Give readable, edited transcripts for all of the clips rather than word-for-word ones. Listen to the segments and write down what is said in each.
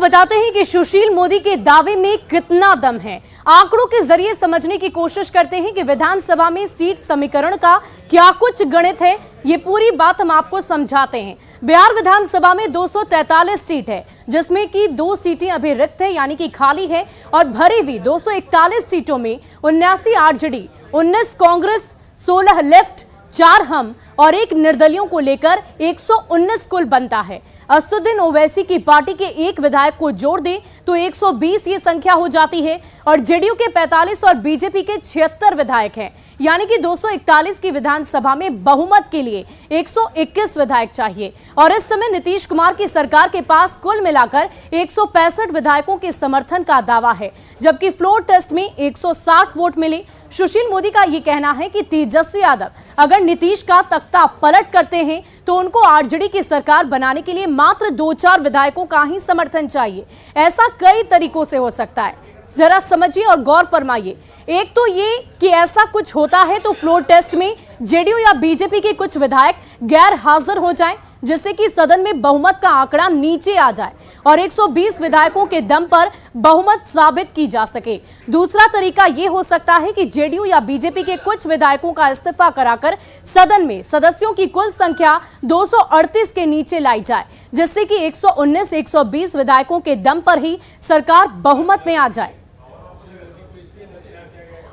बताते हैं कि सुशील मोदी के दावे में कितना दम है। आंकड़ों के जरिए समझने की कोशिश करते हैं कि विधानसभा में सीट समीकरण का क्या कुछ गणित है। ये पूरी बात हम आपको समझाते हैं। बिहार विधानसभा में 243 सीट है, जिसमें कि 2 सीटें अभी रिक्त है, यानी कि खाली है, और भरी हुई 241 सीटों में 79 आरजेडी, 19 कांग्रेस, 16 लेफ्ट, 4 हम और 1 निर्दलियों को लेकर 119 कुल बनता है। असदुद्दीन ओवैसी की पार्टी के 1 विधायक को जोड़ दें तो 120 ये संख्या हो जाती है, और जेडीयू के 45 और बीजेपी के 76 विधायक हैं, यानी कि 241 की विधानसभा में बहुमत के लिए 121 विधायक चाहिए। और इस समय नीतीश कुमार की सरकार के पास कुल मिलाकर 165 विधायकों के समर्थन का दावा है, जबकि फ्लोर टेस्ट में 160 वोट मिले। सुशील मोदी का यह कहना है कि तेजस्वी यादव अगर नीतीश का तख्ता पलट करते हैं तो उनको आरजेडी की सरकार बनाने के लिए मात्र 2-4 विधायकों का ही समर्थन चाहिए। ऐसा कई तरीकों से हो सकता है, जरा समझिए और गौर फरमाइए। एक तो ये कि ऐसा कुछ होता है तो फ्लोर टेस्ट में जेडीयू या बीजेपी के कुछ विधायक गैर हाजिर हो जाएं, जिससे कि सदन में बहुमत का आंकड़ा नीचे आ जाए और 120 विधायकों के दम पर बहुमत साबित की जा सके। दूसरा तरीका यह हो सकता है कि जेडीयू या बीजेपी के कुछ विधायकों का इस्तीफा कराकर सदन में सदस्यों की कुल संख्या 238 के नीचे लाई जाए, जिससे कि 119-120 विधायकों के दम पर ही सरकार बहुमत में आ जाए।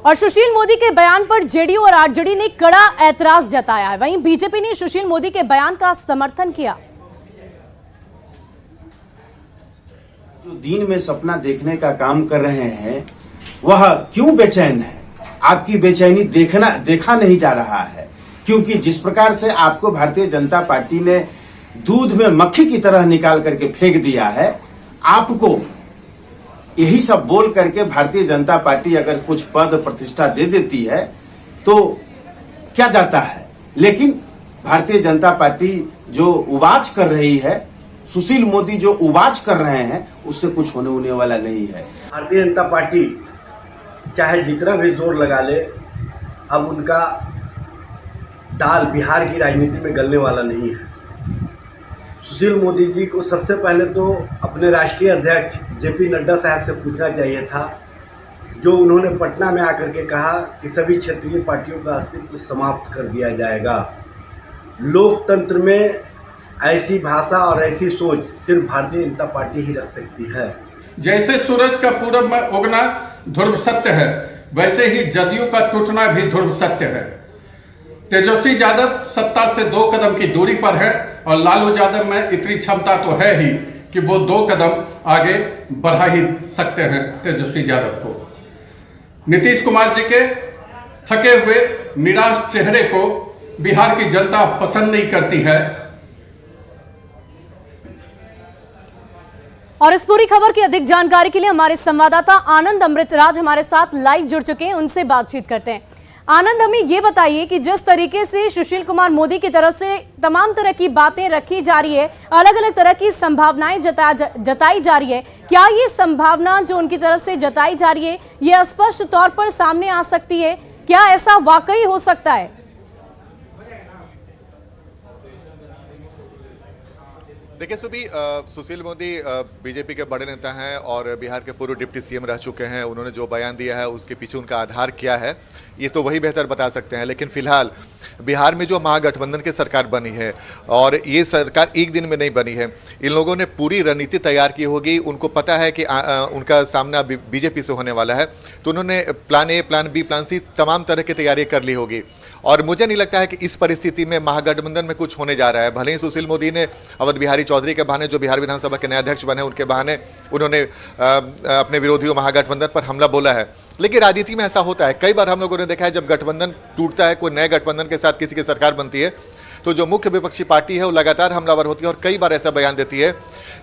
और सुशील मोदी के बयान पर जेडीयू और आरजेडी ने कड़ा ऐतराज जताया है। वहीं बीजेपी ने सुशील मोदी के बयान का समर्थन किया। जो दिन में सपना देखने का काम कर रहे हैं वह क्यों बेचैन है? आपकी बेचैनी देखा नहीं जा रहा है, क्योंकि जिस प्रकार से आपको भारतीय जनता पार्टी ने दूध में मक्खी की तरह निकाल करके फेंक दिया है, आपको यही सब बोल करके भारतीय जनता पार्टी अगर कुछ पद प्रतिष्ठा दे देती है तो क्या जाता है, लेकिन भारतीय जनता पार्टी जो उबाच कर रही है, सुशील मोदी जो उबाच कर रहे हैं, उससे कुछ होने वाला नहीं है। भारतीय जनता पार्टी चाहे जितना भी जोर लगा ले, अब उनका दाल बिहार की राजनीति में गलने वाला नहीं है। सुशील मोदी जी को सबसे पहले तो अपने राष्ट्रीय अध्यक्ष जेपी नड्डा साहब से पूछना चाहिए था, जो उन्होंने पटना में आकर के कहा कि सभी क्षेत्रीय पार्टियों का अस्तित्व समाप्त कर दिया जाएगा। लोकतंत्र में ऐसी भाषा और ऐसी सोच सिर्फ भारतीय जनता पार्टी ही रख सकती है। जैसे सूरज का पूरब में उगना ध्रुव सत्य है, वैसे ही जदयू का टूटना भी ध्रुव सत्य है। तेजस्वी यादव सत्ता से 2 कदम की दूरी पर है और लालू यादव में इतनी क्षमता तो है ही कि वो 2 कदम आगे बढ़ा ही सकते हैं तेजस्वी यादव को। नीतीश कुमार जी के थके हुए निराश चेहरे को बिहार की जनता पसंद नहीं करती है। और इस पूरी खबर की अधिक जानकारी के लिए हमारे संवाददाता आनंद अमृतराज हमारे साथ लाइव जुड़ चुके हैं, उनसे बातचीत करते हैं। आनंद, हमें ये बताइए कि जिस तरीके से सुशील कुमार मोदी की तरफ से तमाम तरह की बातें रखी जा रही है, अलग अलग तरह की संभावनाएं जताई जा रही है, क्या ये संभावना जो उनकी तरफ से जताई जा रही है ये स्पष्ट तौर पर सामने आ सकती है? क्या ऐसा वाकई हो सकता है? देखिए सुबी, सुशील मोदी बीजेपी के बड़े नेता हैं और बिहार के पूर्व डिप्टी सीएम रह चुके हैं। उन्होंने जो बयान दिया है उसके पीछे उनका आधार क्या है ये तो वही बेहतर बता सकते हैं। लेकिन फिलहाल बिहार में जो महागठबंधन की सरकार बनी है, और ये सरकार एक दिन में नहीं बनी है, इन लोगों ने पूरी रणनीति तैयार की होगी। उनको पता है कि उनका सामना बीजेपी से होने वाला है, तो उन्होंने plan A, plan B, plan C तमाम तरह की तैयारी कर ली होगी। और मुझे नहीं लगता है कि इस परिस्थिति में महागठबंधन में कुछ होने जा रहा है। भले ही सुशील मोदी ने अवध बिहारी चौधरी के बहाने, जो बिहार विधानसभा के नए अध्यक्ष बने, उनके बहाने उन्होंने अपने विरोधियों महागठबंधन पर हमला बोला है, लेकिन राजनीति में ऐसा होता है। कई बार हम लोगों ने देखा है जब गठबंधन टूटता है, कोई नए गठबंधन के साथ किसी की सरकार बनती है, तो जो मुख्य विपक्षी पार्टी है वो लगातार हमलावर होती है और कई बार ऐसा बयान देती है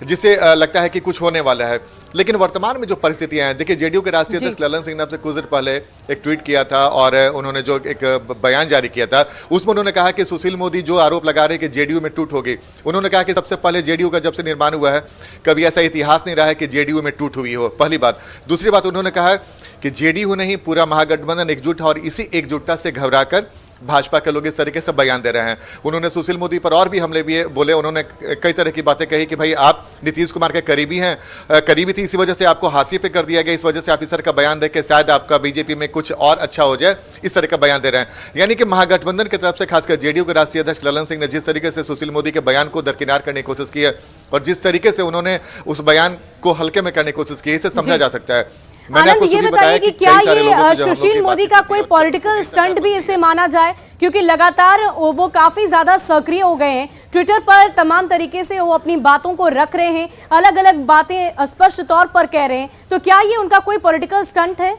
जिससे लगता है कि कुछ होने वाला है। लेकिन वर्तमान में जो परिस्थितियां हैं, देखिए जेडीयू के राष्ट्रीय अध्यक्ष ललन सिंह ने आपसे कुछ देर पहले एक ट्वीट किया था और उन्होंने जो एक बयान जारी किया था उसमें उन्होंने कहा कि सुशील मोदी जो आरोप लगा रहे हैं कि जेडीयू में टूट होगी, उन्होंने कहा कि सबसे पहले जेडीयू का जब से निर्माण हुआ है कभी ऐसा इतिहास नहीं रहा है कि जेडीयू में टूट हुई हो, पहली बात। दूसरी बात उन्होंने कहा कि जेडीयू नहीं पूरा महागठबंधन एकजुट है और इसी एकजुटता से घबराकर भाजपा के लोग इस तरीके से बयान दे रहे हैं। उन्होंने सुशील मोदी पर और भी हमले भी बोले, उन्होंने कई तरह की बातें कही कि भाई आप नीतीश कुमार के करीबी हैं, करीबी थी, इसी वजह से आपको हाशिए पे कर दिया गया, इस वजह से आप इस तरह का बयान दे के शायद आपका बीजेपी में कुछ और अच्छा हो जाए, इस तरह का बयान दे रहे हैं। यानी कि महागठबंधन की तरफ से खासकर जेडीयू के राष्ट्रीय अध्यक्ष ललन सिंह ने जिस तरीके से सुशील मोदी के बयान को दरकिनार करने की कोशिश की है और जिस तरीके से उन्होंने उस बयान को हल्के में करने की कोशिश की है, इसे समझा जा सकता है। आनंद, ये बताइए कि क्या ये सुशील मोदी का कोई पॉलिटिकल स्टंट भी इसे माना जाए, क्योंकि लगातार वो काफी ज्यादा सक्रिय हो गए हैं ट्विटर पर, तमाम तरीके से वो अपनी बातों को रख रहे हैं, अलग अलग बातें स्पष्ट तौर पर कह रहे हैं, तो क्या ये उनका कोई पॉलिटिकल स्टंट है?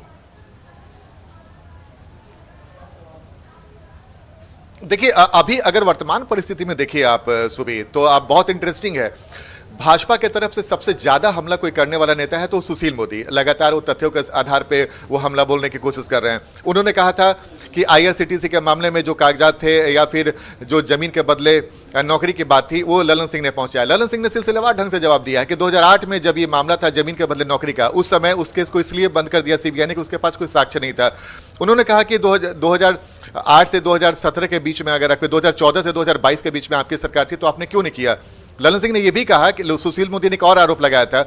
देखिए, अभी अगर वर्तमान परिस्थिति में देखिए आप सुबह, तो आप बहुत इंटरेस्टिंग है, भाजपा के तरफ से सबसे ज्यादा हमला कोई करने वाला नेता है तो सुशील मोदी। लगातार वो तथ्यों के आधार पे वो हमला बोलने की कोशिश कर रहे हैं। उन्होंने कहा था कि आईआरसीटीसी के मामले में जो कागजात थे या फिर जो जमीन के बदले नौकरी की बात थी, वो ललन सिंह ने पहुंचाया। ललन सिंह ने सिलसिलेवार ढंग से जवाब दिया है कि 2008 में जब ये मामला था जमीन के बदले नौकरी का, उस समय उस केस को इसलिए बंद कर दिया सीबीआई ने कि उसके पास कोई साक्ष्य नहीं था। उन्होंने कहा कि 2008 से 2017 के बीच में, अगर 2014 से 2022 के बीच में आपकी सरकार थी तो आपने क्यों नहीं किया। ललन सिंह ने यह भी कहा कि सुशील मोदी ने एक और आरोप लगाया था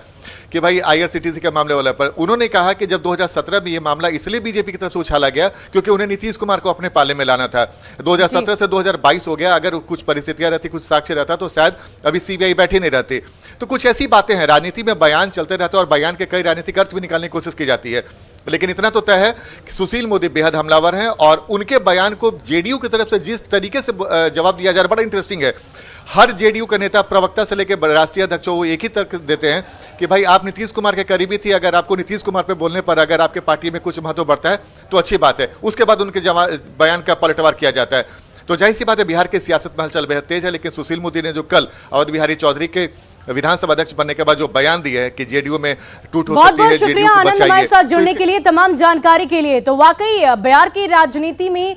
कि भाई आईआरसीटीसी के मामले वाले पर उन्होंने कहा कि जब 2017 में यह मामला इसलिए बीजेपी की तरफ से उछाला गया क्योंकि उन्हें नीतीश कुमार को अपने पाले में लाना था। 2017 से 2022 हो गया, अगर कुछ परिस्थितियां रहती, कुछ साक्ष्य रहता तो शायद अभी सीबीआई बैठी नहीं रहती। तो कुछ ऐसी बातें हैं, राजनीति में बयान चलते रहते हैं और बयान के कई राजनीतिक अर्थ भी निकालने की कोशिश की जाती है, लेकिन इतना तो तय है कि सुशील मोदी बेहद हमलावर हैं और उनके बयान को जेडीयू की तरफ से जिस तरीके से जवाब दिया जा रहा है बड़ा इंटरेस्टिंग है। हर जेडीयू का नेता, प्रवक्ता से लेकर राष्ट्रीय अध्यक्ष, वो एक ही तर्क देते हैं कि भाई आप नीतीश कुमार के करीबी थी, अगर आपको नीतीश कुमार पे बोलने पर अगर आपके पार्टी में कुछ महत्व बढ़ता है तो अच्छी बात है। उसके बाद उनके बयान का पलटवार किया जाता है। तो जाहिर सी बात है बिहार की सियासत में हलचल बेहद तेज है, लेकिन सुशील मोदी ने जो कल अवध बिहारी चौधरी के विधानसभा अध्यक्ष बनने के बाद जो बयान दिए है कि जेडीयू में टूट हो सकती है, बहुत शुक्रिया आनंद हमारे साथ जुड़ने के लिए, तमाम जानकारी के लिए। तो वाकई बिहार की राजनीति में